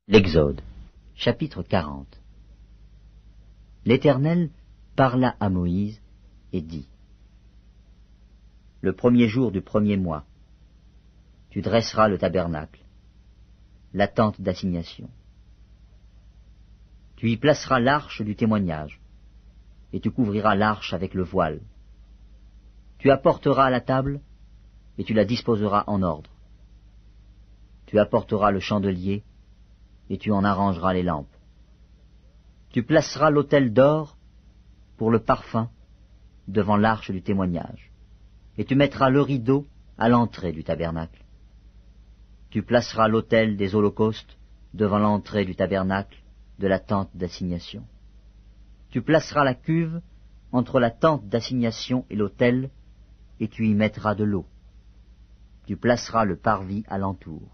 L'Exode, chapitre 40. L'Éternel parla à Moïse et dit: Le premier jour du premier mois, tu dresseras le tabernacle, la tente d'assignation. Tu y placeras l'arche du témoignage, et tu couvriras l'arche avec le voile. Tu apporteras la table, et tu la disposeras en ordre. Tu apporteras le chandelier, et tu en arrangeras les lampes. Tu placeras l'autel d'or pour le parfum devant l'arche du témoignage, et tu mettras le rideau à l'entrée du tabernacle. Tu placeras l'autel des holocaustes devant l'entrée du tabernacle de la tente d'assignation. Tu placeras la cuve entre la tente d'assignation et l'autel, et tu y mettras de l'eau. Tu placeras le parvis alentour,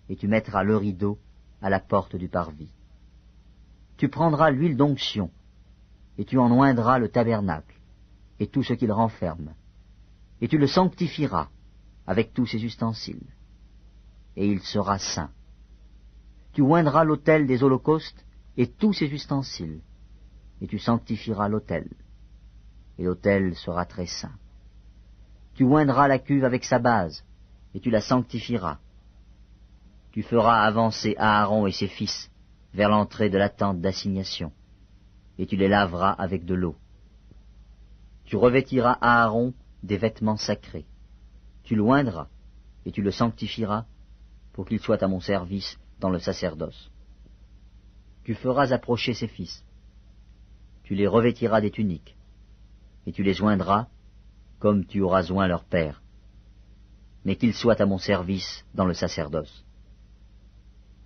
et tu mettras le rideau à la porte du parvis. Tu prendras l'huile d'onction, et tu en oindras le tabernacle, et tout ce qu'il renferme, et tu le sanctifieras avec tous ses ustensiles, et il sera saint. Tu oindras l'autel des holocaustes et tous ses ustensiles, et tu sanctifieras l'autel, et l'autel sera très saint. Tu oindras la cuve avec sa base, et tu la sanctifieras. Tu feras avancer Aaron et ses fils vers l'entrée de la tente d'assignation, et tu les laveras avec de l'eau. Tu revêtiras Aaron des vêtements sacrés. Tu l'oindras, et tu le sanctifieras, pour qu'il soit à mon service dans le sacerdoce. Tu feras approcher ses fils. Tu les revêtiras des tuniques, et tu les oindras, comme tu auras oint leur père, mais qu'ils soient à mon service dans le sacerdoce.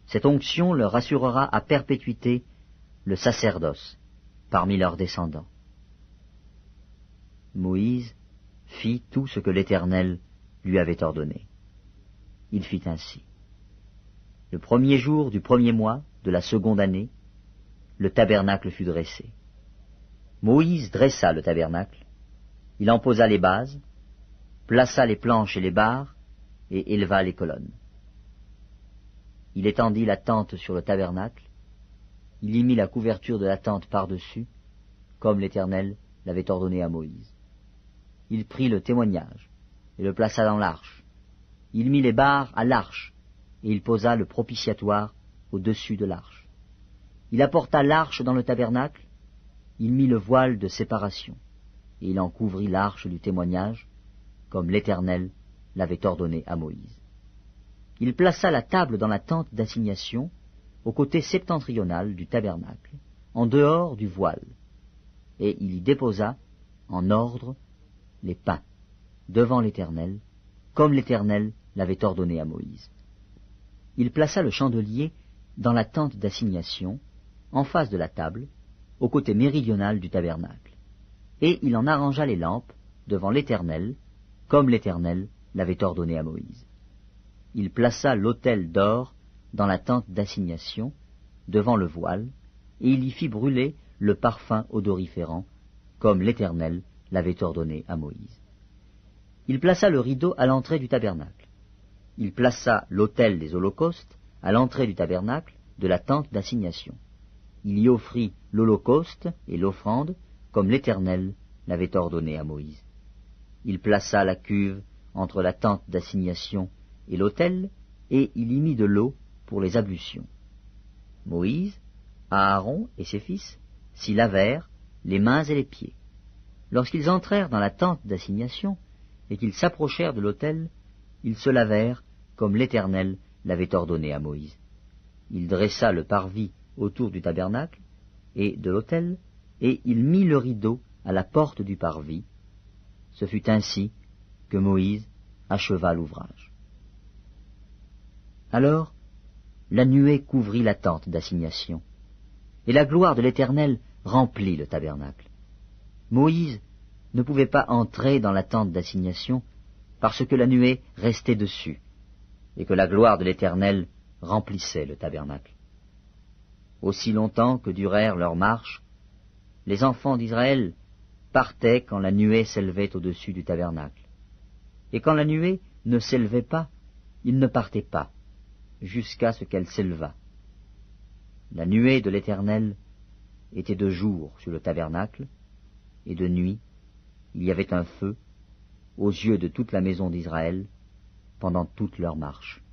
Cette onction leur assurera à perpétuité le sacerdoce parmi leurs descendants. Moïse fit tout ce que l'Éternel lui avait ordonné. Il fit ainsi. Le premier jour du premier mois de la seconde année, le tabernacle fut dressé. Moïse dressa le tabernacle, il en posa les bases, plaça les planches et les barres, et éleva les colonnes. Il étendit la tente sur le tabernacle, il y mit la couverture de la tente par-dessus, comme l'Éternel l'avait ordonné à Moïse. Il prit le témoignage et le plaça dans l'arche. Il mit les barres à l'arche, et il posa le propitiatoire au-dessus de l'arche. Il apporta l'arche dans le tabernacle, il mit le voile de séparation, et il en couvrit l'arche du témoignage, comme l'Éternel l'avait ordonné à Moïse. Il plaça la table dans la tente d'assignation, au côté septentrional du tabernacle, en dehors du voile, et il y déposa, en ordre, les pains, devant l'Éternel, comme l'Éternel l'avait ordonné à Moïse. Il plaça le chandelier dans la tente d'assignation, en face de la table, au côté méridional du tabernacle, et il en arrangea les lampes devant l'Éternel, comme l'Éternel l'avait ordonné à Moïse. Il plaça l'autel d'or dans la tente d'assignation, devant le voile, et il y fit brûler le parfum odoriférant, comme l'Éternel l'avait ordonné à Moïse. Il plaça le rideau à l'entrée du tabernacle. Il plaça l'autel des holocaustes à l'entrée du tabernacle de la tente d'assignation. Il y offrit l'holocauste et l'offrande, comme l'Éternel l'avait ordonné à Moïse. Il plaça la cuve entre la tente d'assignation et l'autel, et il y mit de l'eau pour les ablutions. Moïse, Aaron et ses fils s'y lavèrent les mains et les pieds. Lorsqu'ils entrèrent dans la tente d'assignation et qu'ils s'approchèrent de l'autel, ils se lavèrent comme l'Éternel l'avait ordonné à Moïse. Il dressa le parvis autour du tabernacle et de l'autel, et il mit le rideau à la porte du parvis. Ce fut ainsi que Moïse acheva l'ouvrage. Alors, la nuée couvrit la tente d'assignation, et la gloire de l'Éternel remplit le tabernacle. Moïse ne pouvait pas entrer dans la tente d'assignation parce que la nuée restait dessus, et que la gloire de l'Éternel remplissait le tabernacle. Aussi longtemps que durèrent leurs marches, les enfants d'Israël partaient quand la nuée s'élevait au-dessus du tabernacle. Et quand la nuée ne s'élevait pas, ils ne partaient pas, jusqu'à ce qu'elle s'élevât. La nuée de l'Éternel était de jour sur le tabernacle, et de nuit il y avait un feu aux yeux de toute la maison d'Israël pendant toute leur marche.